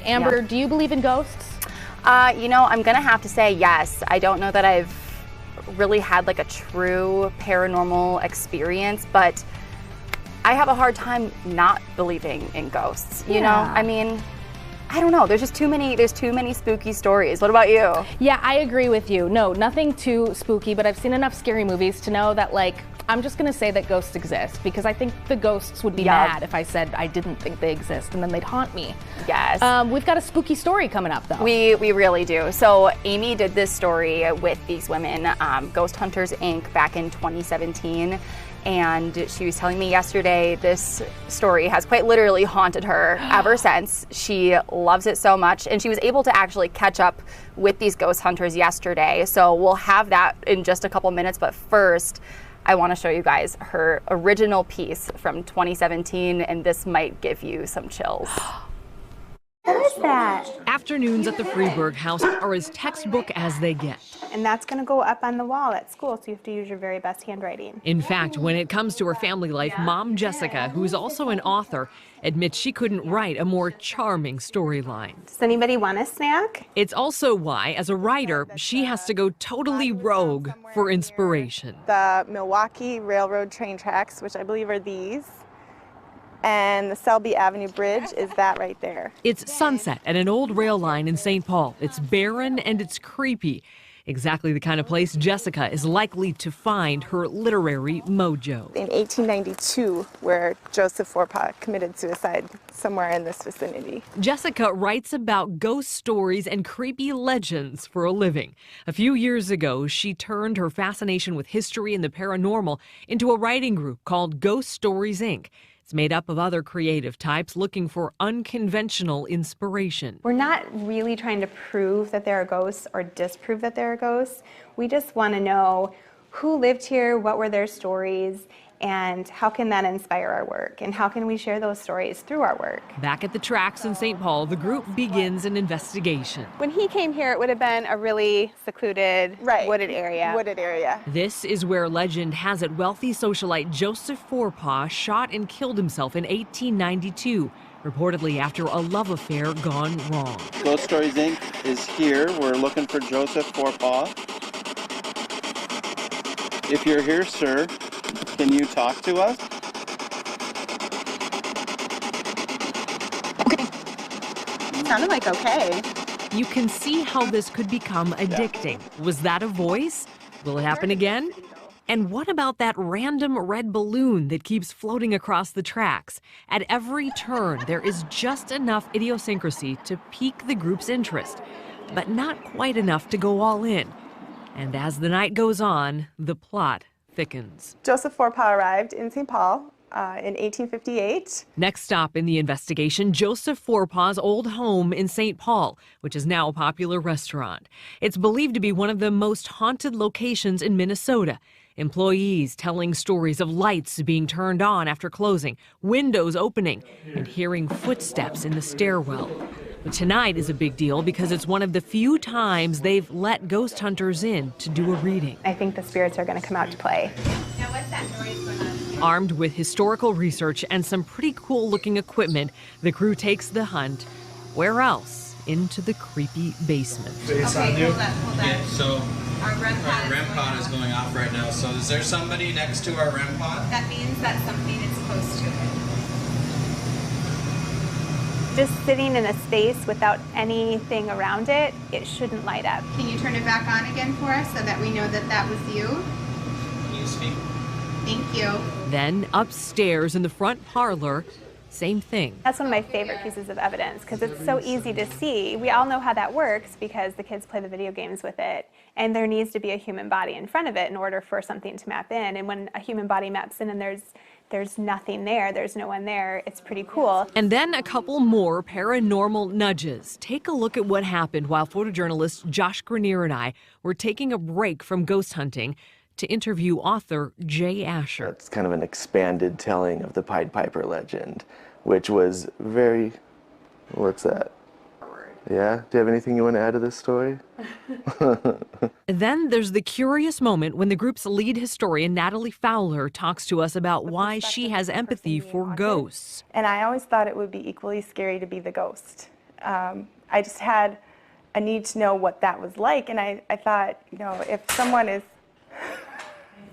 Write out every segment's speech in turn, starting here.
Amber, do you believe in ghosts? You know, I'm gonna have to say yes. I don't know that I've really had like a true paranormal experience, but I have a hard time not believing in ghosts. You know, I mean, I don't know. There's too many spooky stories. What about you? Yeah, I agree with you. No, nothing too spooky, but I've seen enough scary movies to know that, like, I'm just gonna say that ghosts exist because I think the ghosts would be mad if I said I didn't think they exist and then they'd haunt me. Yes. We've got a spooky story coming up though. We really do. So Amy did this story with these women, Ghost Hunters Inc. back in 2017. And she was telling me yesterday this story has quite literally haunted her ever since. She loves it so much, and she was able to actually catch up with these ghost hunters yesterday. So we'll have that in just a couple minutes, but first, I want to show you guys her original piece from 2017, and this might give you some chills. What is that? Afternoons at the Freeburg house are as textbook as they get. And that's going to go up on the wall at school, so you have to use your very best handwriting. In fact, when it comes to her family life, Mom Jessica, who's also an author, admits she couldn't write a more charming storyline. Does anybody want a snack? It's also why, as a writer, she has to go totally rogue for inspiration. The Milwaukee Railroad train tracks, which I believe are these, and the Selby Avenue Bridge is that right there. It's sunset at an old rail line in St. Paul. It's barren and it's creepy. Exactly the kind of place Jessica is likely to find her literary mojo. In 1892, where Joseph Forepaugh committed suicide somewhere in this vicinity. Jessica writes about ghost stories and creepy legends for a living. A few years ago, she turned her fascination with history and the paranormal into a writing group called Ghost Stories, Inc. It's made up of other creative types looking for unconventional inspiration. We're not really trying to prove that there are ghosts or disprove that there are ghosts. We just want to know who lived here, what were their stories, and how can that inspire our work, and how can we share those stories through our work. Back at the tracks in St. Paul, the group begins an investigation. When he came here, it would have been a really secluded, wooded area. This is where legend has it wealthy socialite Joseph Forepaugh shot and killed himself in 1892, reportedly after a love affair gone wrong. Ghost Stories Inc. is here. We're looking for Joseph Forepaugh. If you're here, sir, can you talk to us? Okay. Sounded like okay. You can see how this could become addicting. Was that a voice? Will it happen again? And what about that random red balloon that keeps floating across the tracks? At every turn, there is just enough idiosyncrasy to pique the group's interest, but not quite enough to go all in. And as the night goes on, the plot thickens. Joseph Forepaugh arrived in St. Paul in 1858. Next stop in the investigation, Joseph Forepaugh's old home in St. Paul, which is now a popular restaurant. It's believed to be one of the most haunted locations in Minnesota. Employees telling stories of lights being turned on after closing, windows opening, and hearing footsteps in the stairwell. But tonight is a big deal because it's one of the few times they've let ghost hunters in to do a reading. I think the spirits are going to come out to play. Now what's that noise going on? Armed with historical research and some pretty cool looking equipment, the crew takes the hunt. Where else? Into the creepy basement. Okay, hold on. Yeah, so our REM pod is going off right now. So is there somebody next to our REM pod? That means that something is close to it. Just sitting in a space without anything around it, it shouldn't light up. Can you turn it back on again for us so that we know that that was you? Can you speak? Thank you. Then upstairs in the front parlor, same thing. That's one of my favorite pieces of evidence because it's so easy to see. We all know how that works because the kids play the video games with it, and there needs to be a human body in front of it in order for something to map in. And when a human body maps in and there's nothing there, there's no one there, it's pretty cool. And then a couple more paranormal nudges. Take a look at what happened while photojournalist Josh Grenier and I were taking a break from ghost hunting to interview author Jay Asher. It's kind of an expanded telling of the Pied Piper legend, which was very, what's that? Yeah? Do you have anything you want to add to this story? Then there's the curious moment when the group's lead historian, Natalie Fowler, talks to us about why she has empathy for ghosts. And I always thought it would be equally scary to be the ghost I just had a need to know what that was like. And I thought, if someone is...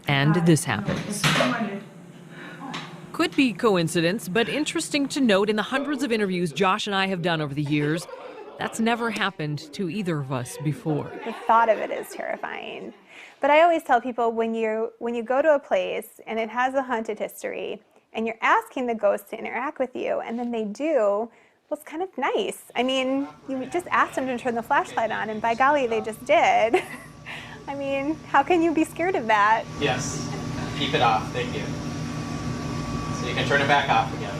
And this happens. Could be coincidence, but interesting to note in the hundreds of interviews Josh and I have done over the years, that's never happened to either of us before. The thought of it is terrifying. But I always tell people when you go to a place and it has a haunted history and you're asking the ghosts to interact with you and then they do, well, it's kind of nice. I mean, you just asked them to turn the flashlight on and by golly, they just did. I mean, how can you be scared of that? Yes. Keep it off. Thank you. So you can turn it back off again.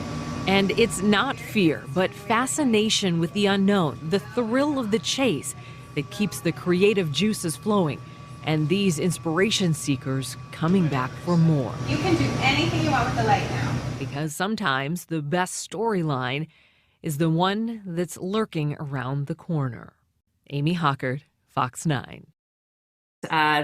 And it's not fear, but fascination with the unknown, the thrill of the chase that keeps the creative juices flowing, and these inspiration seekers coming back for more. You can do anything you want with the light now. Because sometimes the best storyline is the one that's lurking around the corner. Amy Hockert, Fox 9.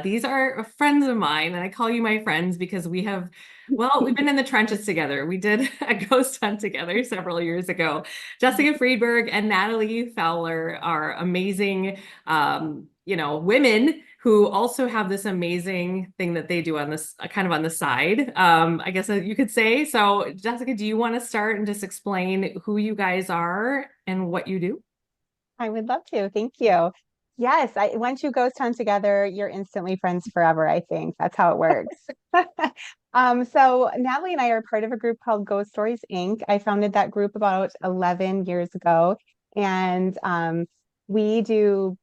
These are friends of mine, and I call you my friends because we've been in the trenches together. We did a ghost hunt together several years ago. Jessica Friedberg and Natalie Fowler are amazing, women who also have this amazing thing that they do on this kind of on the side, I guess you could say. So Jessica, do you want to start and just explain who you guys are and what you do? I would love to. Thank you. Yes, once you ghost hunt together, you're instantly friends forever, I think. That's how it works. So Natalie and I are part of a group called Ghost Stories, Inc. I founded that group about 11 years ago. And we do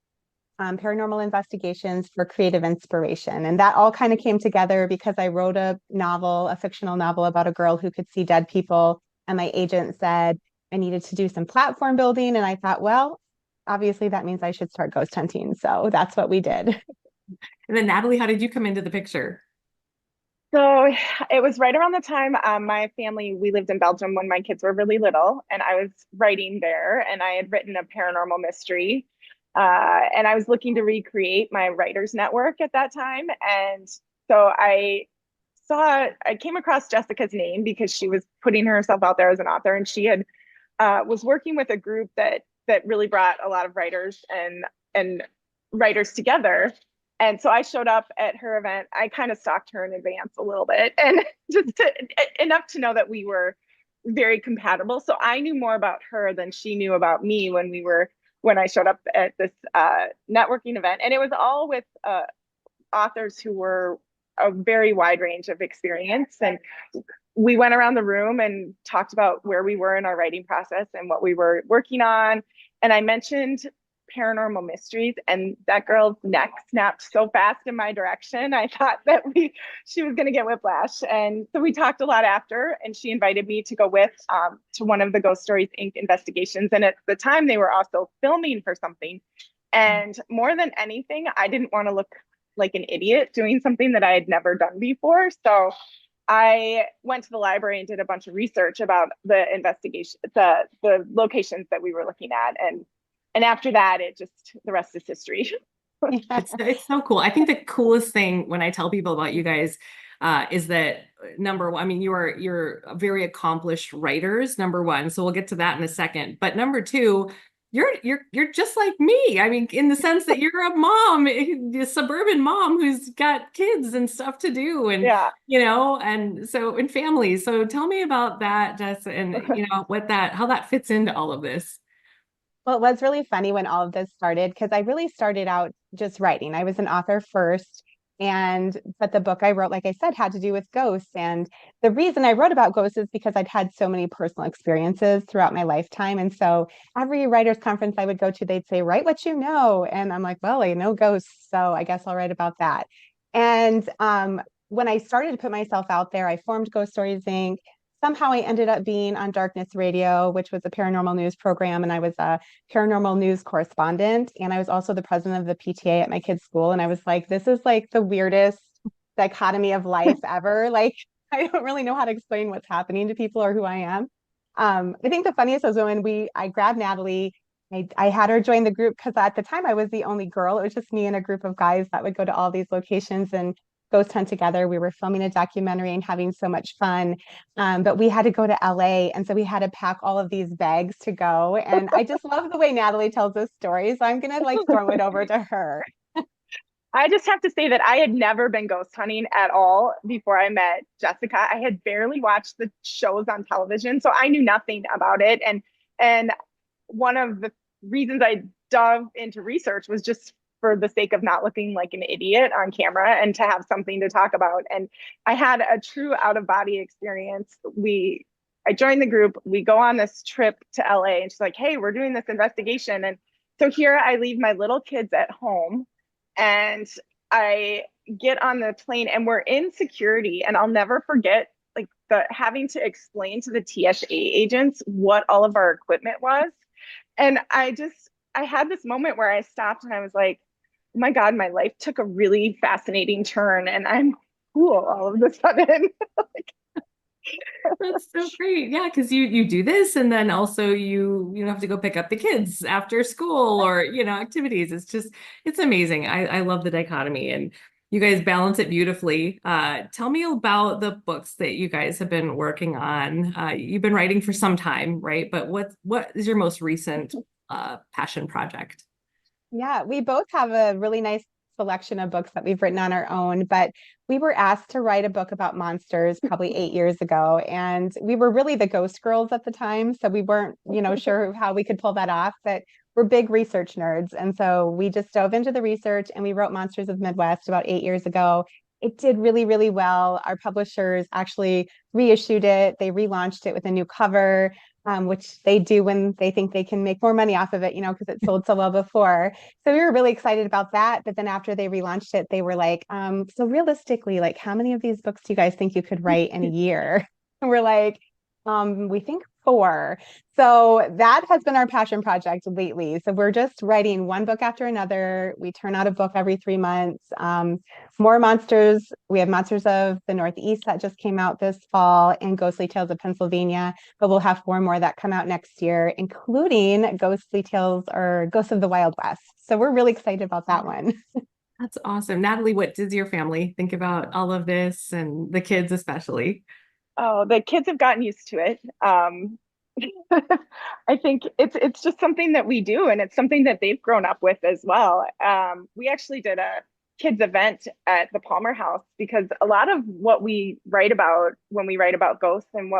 paranormal investigations for creative inspiration. And that all kind of came together because I wrote a fictional novel about a girl who could see dead people. And my agent said I needed to do some platform building. And I thought, well, obviously that means I should start ghost hunting. So that's what we did. And then Natalie, how did you come into the picture? So it was right around the time my family, we lived in Belgium when my kids were really little, and I was writing there, and I had written a paranormal mystery. And I was looking to recreate my writer's network at that time. And so I came across Jessica's name because she was putting herself out there as an author, and she had was working with a group that really brought a lot of writers and writers together. And so I showed up at her event. I kind of stalked her in advance a little bit, and enough to know that we were very compatible. So I knew more about her than she knew about me when I showed up at this networking event. And it was all with authors who were a very wide range of experience. And we went around the room and talked about where we were in our writing process and what we were working on. And I mentioned paranormal mysteries, and that girl's neck snapped so fast in my direction. I thought that she was going to get whiplash. And so we talked a lot after, and she invited me to go with to one of the Ghost Stories Inc. investigations. And at the time they were also filming for something. And more than anything, I didn't want to look like an idiot doing something that I had never done before. So I went to the library and did a bunch of research about the investigation, the locations that we were looking at. And after that, the rest is history. It's so cool. I think the coolest thing when I tell people about you guys is that number one, I mean, you're very accomplished writers, number one. So we'll get to that in a second. But number two, you're just like me. I mean, in the sense that you're a mom, a suburban mom who's got kids and stuff to do, and and so in families. So tell me about that, Jess, and how that fits into all of this. Well, it was really funny when all of this started, because I really started out just writing. I was an author first, but the book I wrote, like I said, had to do with ghosts. And the reason I wrote about ghosts is because I'd had so many personal experiences throughout my lifetime. And so every writer's conference I would go to, they'd say, write what you know. And I'm like, well, I know ghosts, so I guess I'll write about that. And when I started to put myself out there, I formed Ghost Stories Inc. Somehow I ended up being on Darkness Radio, which was a paranormal news program, and I was a paranormal news correspondent, and I was also the president of the PTA at my kids' school. And I was like, this is like the weirdest dichotomy of life ever. Like, I don't really know how to explain what's happening to people or who I am. I think the funniest was when I grabbed Natalie. I had her join the group because at the time I was the only girl. It was just me and a group of guys that would go to all these locations and ghost hunt together. We were filming a documentary and having so much fun. But we had to go to LA. And so we had to pack all of these bags to go. And I just love the way Natalie tells this story. So I'm going to like throw it over to her. I just have to say that I had never been ghost hunting at all before I met Jessica. I had barely watched the shows on television, so I knew nothing about it. And one of the reasons I dove into research was just for the sake of not looking like an idiot on camera and to have something to talk about. And I had a true out of body experience. I joined the group, we go on this trip to LA, and she's like, hey, we're doing this investigation. And so here I leave my little kids at home, and I get on the plane, and we're in security, and I'll never forget like having to explain to the TSA agents what all of our equipment was. And I had this moment where I stopped and I was like, oh my God, my life took a really fascinating turn, and I'm cool all of a sudden. That's so great. Yeah, because you do this, and then also you have to go pick up the kids after school or activities. It's amazing. I love the dichotomy, and you guys balance it beautifully. Tell me about the books that you guys have been working on. You've been writing for some time, right? But what is your most recent passion project? Yeah, we both have a really nice selection of books that we've written on our own, but we were asked to write a book about monsters probably 8 years ago. And we were really the ghost girls at the time. So we weren't, sure how we could pull that off, but we're big research nerds. And so we just dove into the research and we wrote Monsters of the Midwest about 8 years ago. It did really, really well. Our publishers actually reissued it. They relaunched it with a new cover. Which they do when they think they can make more money off of it, because it sold so well before. So we were really excited about that. But then after they relaunched it, they were like, so realistically, like, how many of these books do you guys think you could write in a year? And we're like, we think 4. So that has been our passion project lately. So we're just writing one book after another. We turn out a book every 3 months. More monsters. We have Monsters of the Northeast that just came out this fall, and Ghostly Tales of Pennsylvania. But we'll have 4 more that come out next year, including Ghostly Tales or Ghosts of the Wild West. So we're really excited about that one. That's awesome. Natalie, what does your family think about all of this, and the kids especially? Oh, the kids have gotten used to it. I think it's just something that we do, and it's something that they've grown up with as well. We actually did a kids event at the Palmer House, because a lot of what we write about when we write about ghosts, and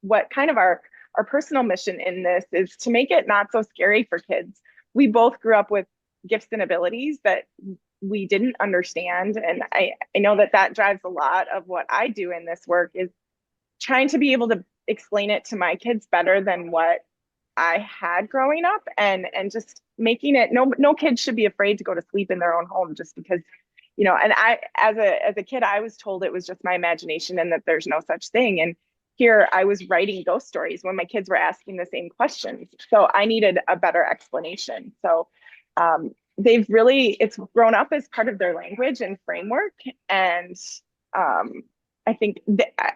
what kind of our personal mission in this is to make it not so scary for kids. We both grew up with gifts and abilities that we didn't understand, and I know that drives a lot of what I do in this work, is trying to be able to explain it to my kids better than what I had growing up, and just making it no kid should be afraid to go to sleep in their own home just because, and I as a kid I was told it was just my imagination and that there's no such thing. And here I was writing ghost stories when my kids were asking the same questions. So I needed a better explanation. So it's grown up as part of their language and framework. And I think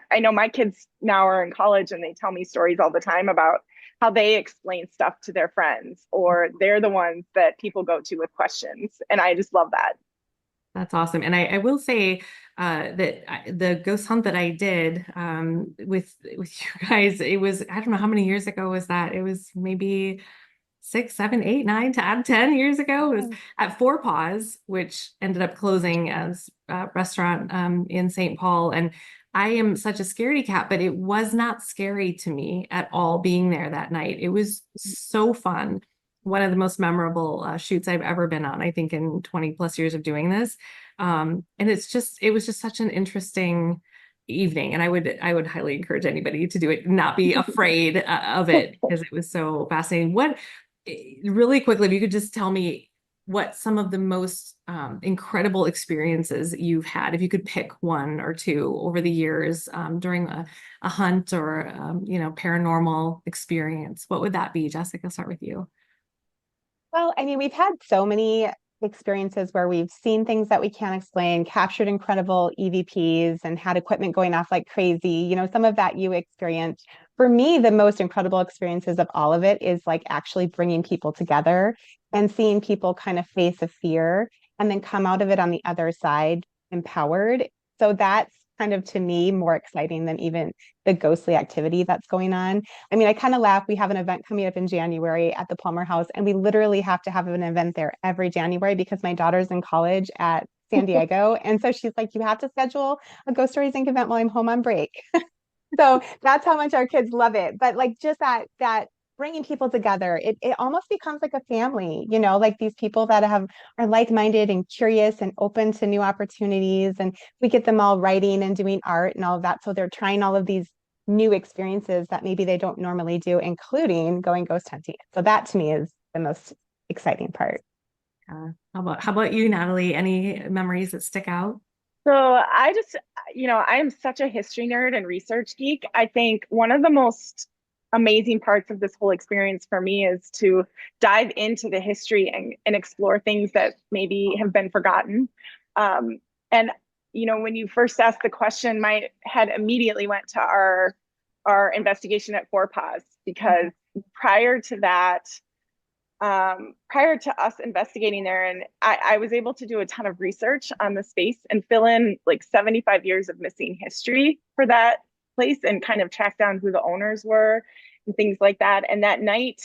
I know my kids now are in college, and they tell me stories all the time about how they explain stuff to their friends, or they're the ones that people go to with questions. And I just love that. That's awesome. And I will say that the ghost hunt that I did with you guys, it was, I don't know how many years ago was that? It was maybe 6, 7, 8, 9 to add 10 years ago. It was at Four Paws, which ended up closing as a restaurant in St. Paul. And I am such a scaredy cat, but it was not scary to me at all being there that night. It was so fun. One of the most memorable shoots I've ever been on, I think, in 20 plus years of doing this. And it was just such an interesting evening. And I would highly encourage anybody to do it, not be afraid of it, because it was so fascinating. Really quickly, if you could just tell me what some of the most incredible experiences you've had, if you could pick 1 or 2 over the years during a hunt or paranormal experience, what would that be? Jessica, I'll start with you. Well, I mean, we've had so many experiences where we've seen things that we can't explain, captured incredible EVPs, and had equipment going off like crazy. Some of that you experienced. For me, the most incredible experiences of all of it is like actually bringing people together and seeing people kind of face a fear and then come out of it on the other side empowered. So that's kind of, to me, more exciting than even the ghostly activity that's going on. I mean, I kind of laugh. We have an event coming up in January at the Palmer House, and we literally have to have an event there every January because my daughter's in college at San Diego. And so she's like, you have to schedule a Ghost Stories Inc. event while I'm home on break. So that's how much our kids love it. But like just that bringing people together, it almost becomes like a family, you know, like these people that are like-minded and curious and open to new opportunities. And we get them all writing and doing art and all of that. So they're trying all of these new experiences that maybe they don't normally do, including going ghost hunting. So that to me is the most exciting part. How about you, Natalie? Any memories that stick out? So I just, I am such a history nerd and research geek. I think one of the most amazing parts of this whole experience for me is to dive into the history and explore things that maybe have been forgotten. And, when you first asked the question, my head immediately went to our investigation at Four Paws, because prior to that, prior to us investigating there, and I was able to do a ton of research on the space and fill in like 75 years of missing history for that place and kind of track down who the owners were and things like that. And that night,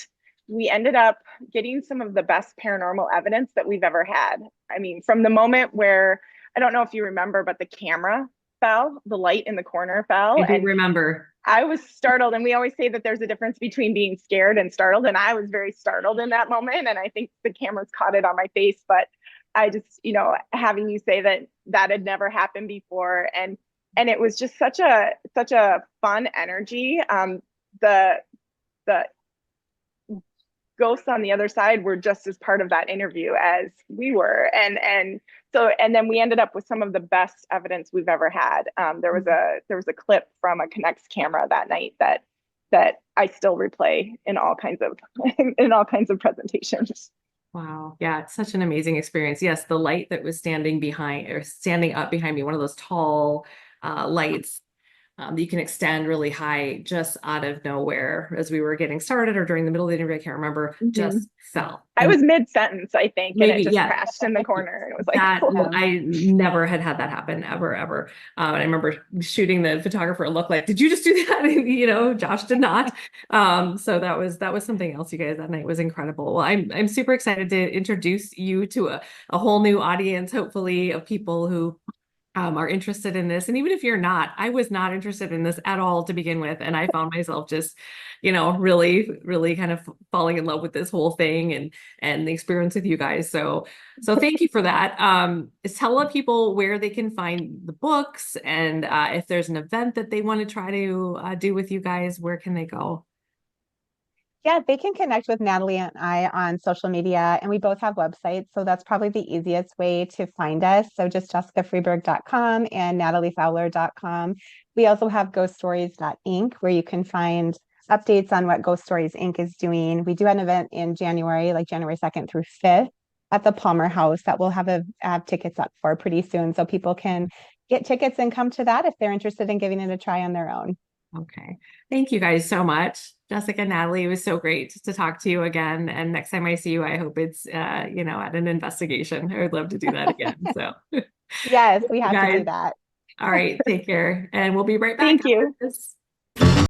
we ended up getting some of the best paranormal evidence that we've ever had. I mean, from the moment where, I don't know if you remember, but the camera fell, the light in the corner fell. I do remember. I was startled, and we always say that there's a difference between being scared and startled, and I was very startled in that moment, and I think the cameras caught it on my face. But I just, having you say that had never happened before, and it was just such a fun energy. The ghosts on the other side were just as part of that interview as we were, and then we ended up with some of the best evidence we've ever had. There was a clip from a Connects camera that night that I still replay in all kinds of presentations. Wow. Yeah, it's such an amazing experience. Yes, the light that was standing up behind me, one of those tall lights you can extend really high, just out of nowhere as we were getting started or during the middle of the interview, I can't remember, just fell. I was mid-sentence, I think, and it just crashed in the corner. And it was like, that, I never had that happen, ever. And I remember shooting the photographer a look like, did you just do that? And, Josh did not. So that was something else, you guys. That night was incredible. Well, I'm super excited to introduce you to a whole new audience, hopefully, of people who are interested in this. And even if you're not, I was not interested in this at all to begin with. And I found myself just, really, really kind of falling in love with this whole thing and the experience with you guys. So thank you for that. Tell people where they can find the books, and if there's an event that they want to try to do with you guys, where can they go? Yeah, they can connect with Natalie and I on social media, and we both have websites. So that's probably the easiest way to find us. So just jessicafreeberg.com and nataliefowler.com. We also have ghoststories.inc, where you can find updates on what Ghost Stories Inc. is doing. We do an event in January, like January 2nd through 5th at the Palmer House that we'll have tickets up for pretty soon. So people can get tickets and come to that if they're interested in giving it a try on their own. Okay. Thank you guys so much. Jessica, Natalie, it was so great to talk to you again. And next time I see you, I hope it's, at an investigation. I would love to do that again. So yes, we have to do that. All right. Take care. And we'll be right back. Thank you.